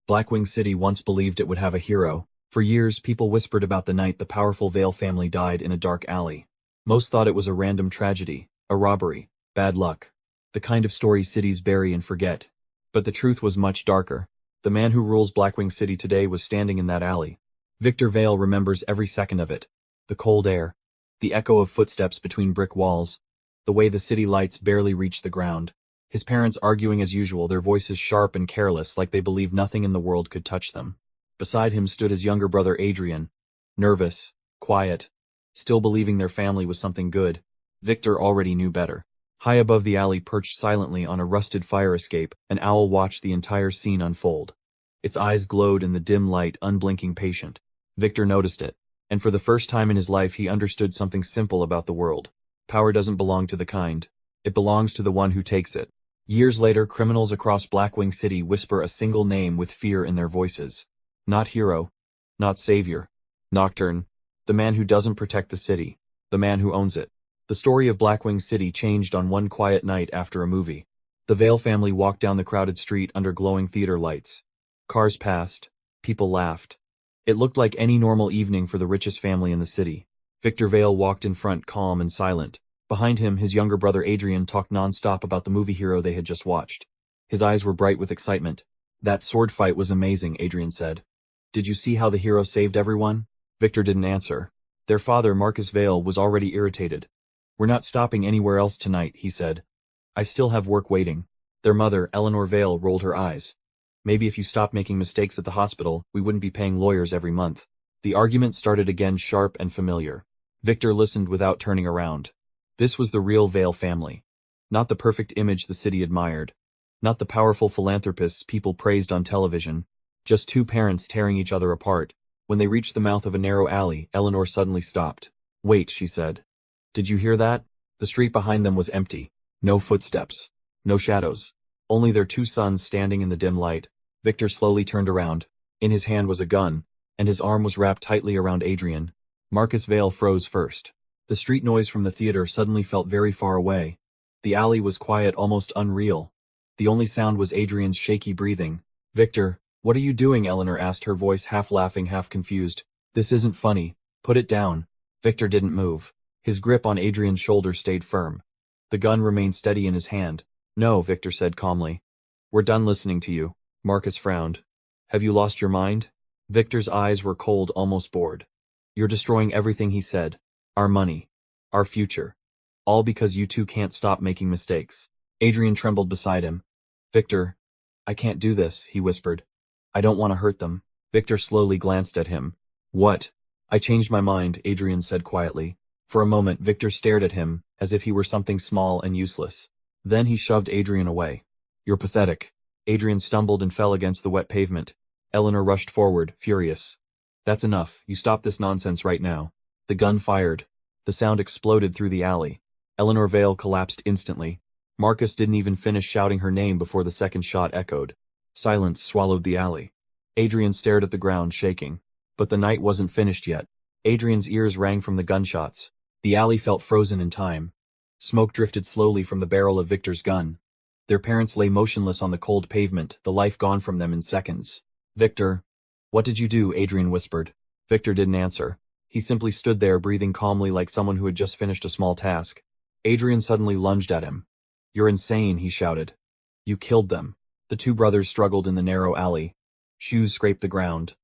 Blackwing City once believed it would have a hero. For years, people whispered about the night the powerful Vale family died in a dark alley. Most thought it was a random tragedy, a robbery, bad luck. The kind of story cities bury and forget. But the truth was much darker. The man who rules Blackwing City today was standing in that alley. Victor Vale remembers every second of it. The cold air. The echo of footsteps between brick walls. The way the city lights barely reached the ground. His parents arguing as usual, their voices sharp and careless like they believed nothing in the world could touch them. Beside him stood his younger brother Adrian. Nervous, quiet, still believing their family was something good. Victor already knew better. High above the alley, perched silently on a rusted fire escape, an owl watched the entire scene unfold. Its eyes glowed in the dim light, unblinking, patient. Victor noticed it, and for the first time in his life he understood something simple about the world. Power doesn't belong to the kind. It belongs to the one who takes it. Years later, criminals across Blackwing City whisper a single name with fear in their voices. Not hero. Not savior. Nocturne. The man who doesn't protect the city. The man who owns it. The story of Blackwing City changed on one quiet night after a movie. The Vale family walked down the crowded street under glowing theater lights. Cars passed. People laughed. It looked like any normal evening for the richest family in the city. Victor Vale walked in front, calm and silent. Behind him, his younger brother Adrian talked non-stop about the movie hero they had just watched. His eyes were bright with excitement. That sword fight was amazing, Adrian said. Did you see how the hero saved everyone? Victor didn't answer. Their father, Marcus Vale, was already irritated. We're not stopping anywhere else tonight, he said. I still have work waiting. Their mother, Eleanor Vale, rolled her eyes. Maybe if you stopped making mistakes at the hospital, we wouldn't be paying lawyers every month. The argument started again, sharp and familiar. Victor listened without turning around. This was the real Vale family. Not the perfect image the city admired. Not the powerful philanthropists people praised on television. Just two parents tearing each other apart. When they reached the mouth of a narrow alley, Eleanor suddenly stopped. Wait, she said. Did you hear that? The street behind them was empty. No footsteps. No shadows. Only their two sons standing in the dim light. Victor slowly turned around. In his hand was a gun, and his arm was wrapped tightly around Adrian. Marcus Vale froze first. The street noise from the theater suddenly felt very far away. The alley was quiet, almost unreal. The only sound was Adrian's shaky breathing. Victor, what are you doing? Eleanor asked, her voice half laughing, half confused. This isn't funny. Put it down. Victor didn't move. His grip on Adrian's shoulder stayed firm. The gun remained steady in his hand. No, Victor said calmly. We're done listening to you. Marcus frowned. Have you lost your mind? Victor's eyes were cold, almost bored. You're destroying everything, he said. Our money. Our future. All because you two can't stop making mistakes. Adrian trembled beside him. Victor, I can't do this, he whispered. I don't want to hurt them. Victor slowly glanced at him. What? I changed my mind, Adrian said quietly. For a moment, Victor stared at him, as if he were something small and useless. Then he shoved Adrian away. You're pathetic. Adrian stumbled and fell against the wet pavement. Eleanor rushed forward, furious. That's enough. You stop this nonsense right now. The gun fired. The sound exploded through the alley. Eleanor Vale collapsed instantly. Marcus didn't even finish shouting her name before the second shot echoed. Silence swallowed the alley. Adrian stared at the ground, shaking. But the night wasn't finished yet. Adrian's ears rang from the gunshots. The alley felt frozen in time. Smoke drifted slowly from the barrel of Victor's gun. Their parents lay motionless on the cold pavement, the life gone from them in seconds. Victor. What did you do? Adrian whispered. Victor didn't answer. He simply stood there, breathing calmly like someone who had just finished a small task. Adrian suddenly lunged at him. You're insane, he shouted. You killed them. The two brothers struggled in the narrow alley. Shoes scraped the ground.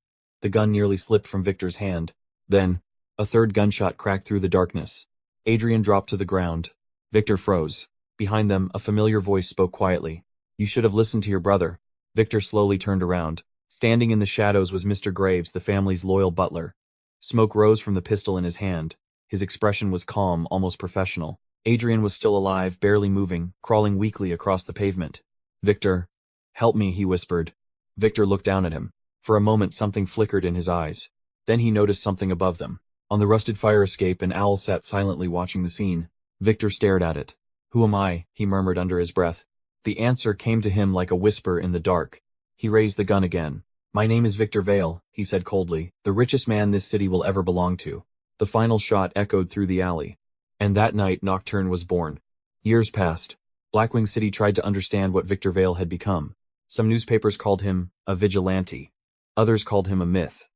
The gun nearly slipped from Victor's hand. Then, a third gunshot cracked through the darkness. Adrian dropped to the ground. Victor froze. Behind them, a familiar voice spoke quietly. You should have listened to your brother. Victor slowly turned around. Standing in the shadows was Mr. Graves, the family's loyal butler. Smoke rose from the pistol in his hand. His expression was calm, almost professional. Adrian was still alive, barely moving, crawling weakly across the pavement. Victor. Help me, he whispered. Victor looked down at him. For a moment something flickered in his eyes. Then he noticed something above them. On the rusted fire escape, an owl sat silently watching the scene. Victor stared at it. Who am I? He murmured under his breath. The answer came to him like a whisper in the dark. He raised the gun again. My name is Victor Vale, he said coldly, the richest man this city will ever belong to. The final shot echoed through the alley. And that night Nocturne was born. Years passed. Blackwing City tried to understand what Victor Vale had become. Some newspapers called him a vigilante. Others called him a myth.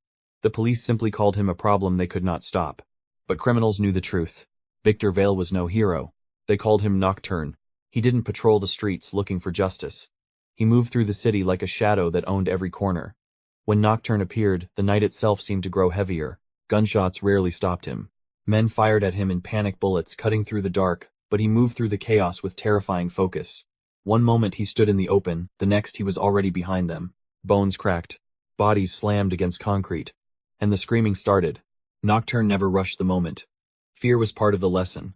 The police simply called him a problem they could not stop. But criminals knew the truth. Victor Vale was no hero. They called him Nocturne. He didn't patrol the streets looking for justice. He moved through the city like a shadow that owned every corner. When Nocturne appeared, the night itself seemed to grow heavier. Gunshots rarely stopped him. Men fired at him in panic bullets cutting through the dark, but he moved through the chaos with terrifying focus. One moment he stood in the open, the next he was already behind them. Bones cracked. Bodies slammed against concrete. And the screaming started. Nocturne never rushed the moment. Fear was part of the lesson.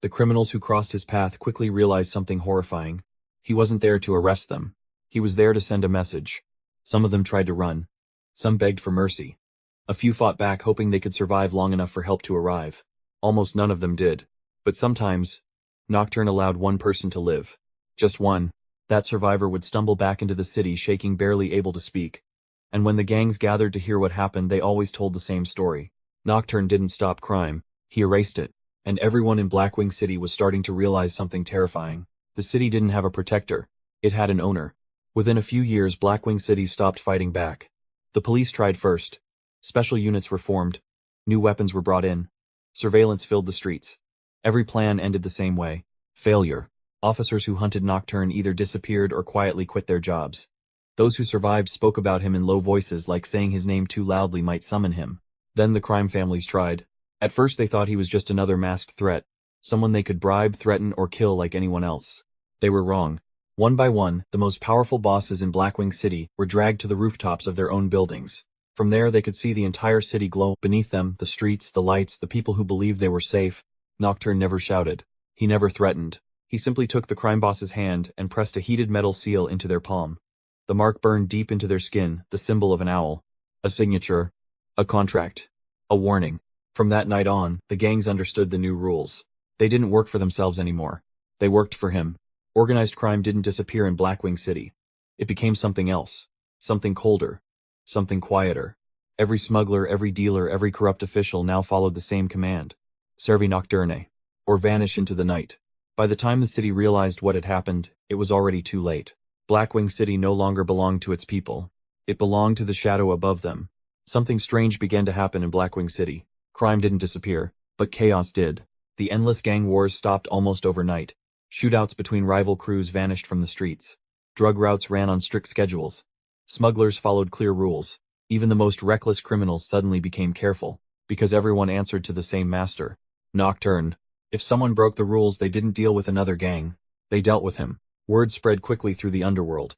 The criminals who crossed his path quickly realized something horrifying. He wasn't there to arrest them. He was there to send a message. Some of them tried to run. Some begged for mercy. A few fought back hoping they could survive long enough for help to arrive. Almost none of them did. But sometimes, Nocturne allowed one person to live. Just one. That survivor would stumble back into the city shaking, barely able to speak. And when the gangs gathered to hear what happened, they always told the same story. Nocturne didn't stop crime. He erased it. And everyone in Blackwing City was starting to realize something terrifying. The city didn't have a protector. It had an owner. Within a few years, Blackwing City stopped fighting back. The police tried first. Special units were formed. New weapons were brought in. Surveillance filled the streets. Every plan ended the same way. Failure. Officers who hunted Nocturne either disappeared or quietly quit their jobs. Those who survived spoke about him in low voices, like saying his name too loudly might summon him. Then the crime families tried. At first they thought he was just another masked threat, someone they could bribe, threaten, or kill like anyone else. They were wrong. One by one, the most powerful bosses in Blackwing City were dragged to the rooftops of their own buildings. From there they could see the entire city glow. Beneath them, the streets, the lights, the people who believed they were safe. Nocturne never shouted. He never threatened. He simply took the crime boss's hand and pressed a heated metal seal into their palm. The mark burned deep into their skin, the symbol of an owl. A signature. A contract. A warning. From that night on, the gangs understood the new rules. They didn't work for themselves anymore. They worked for him. Organized crime didn't disappear in Blackwing City. It became something else. Something colder. Something quieter. Every smuggler, every dealer, every corrupt official now followed the same command. Servi nocturne. Or vanish into the night. By the time the city realized what had happened, it was already too late. Blackwing City no longer belonged to its people. It belonged to the shadow above them. Something strange began to happen in Blackwing City. Crime didn't disappear, but chaos did. The endless gang wars stopped almost overnight. Shootouts between rival crews vanished from the streets. Drug routes ran on strict schedules. Smugglers followed clear rules. Even the most reckless criminals suddenly became careful, because everyone answered to the same master. Nocturne. If someone broke the rules, they didn't deal with another gang. They dealt with him. Word spread quickly through the underworld.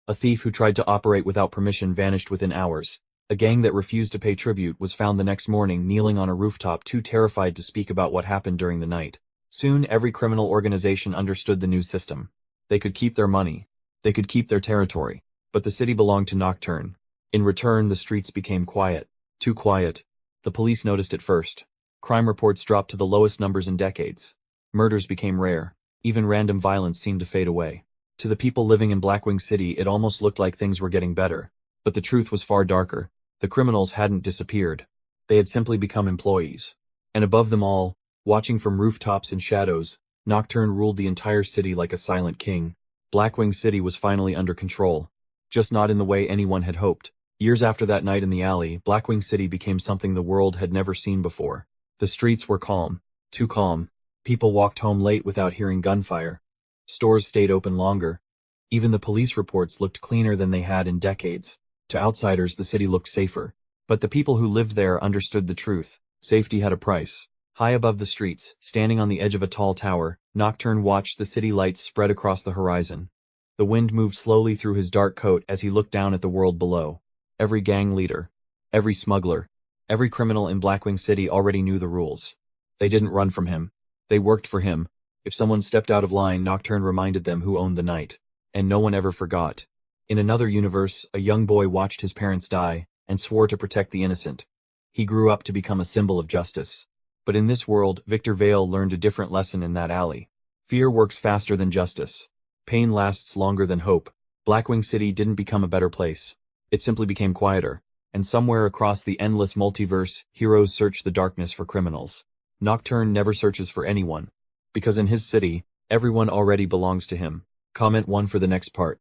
A thief who tried to operate without permission vanished within hours. A gang that refused to pay tribute was found the next morning kneeling on a rooftop, too terrified to speak about what happened during the night. Soon, every criminal organization understood the new system. They could keep their money. They could keep their territory. But the city belonged to Nocturne. In return, the streets became quiet. Too quiet. The police noticed it first. Crime reports dropped to the lowest numbers in decades. Murders became rare. Even random violence seemed to fade away. To the people living in Blackwing City, it almost looked like things were getting better. But the truth was far darker. The criminals hadn't disappeared. They had simply become employees. And above them all, watching from rooftops in shadows, Nocturne ruled the entire city like a silent king. Blackwing City was finally under control. Just not in the way anyone had hoped. Years after that night in the alley, Blackwing City became something the world had never seen before. The streets were calm. Too calm. People walked home late without hearing gunfire. Stores stayed open longer. Even the police reports looked cleaner than they had in decades. To outsiders, the city looked safer. But the people who lived there understood the truth. Safety had a price. High above the streets, standing on the edge of a tall tower, Nocturne watched the city lights spread across the horizon. The wind moved slowly through his dark coat as he looked down at the world below. Every gang leader, every smuggler, every criminal in Blackwing City already knew the rules. They didn't run from him. They worked for him. If someone stepped out of line, Nocturne reminded them who owned the night. And no one ever forgot. In another universe, a young boy watched his parents die and swore to protect the innocent. He grew up to become a symbol of justice. But in this world, Victor Vale learned a different lesson in that alley. Fear works faster than justice. Pain lasts longer than hope. Blackwing City didn't become a better place. It simply became quieter. And somewhere across the endless multiverse, heroes search the darkness for criminals. Nocturne never searches for anyone. Because in his city, everyone already belongs to him. Comment 1 for the next part.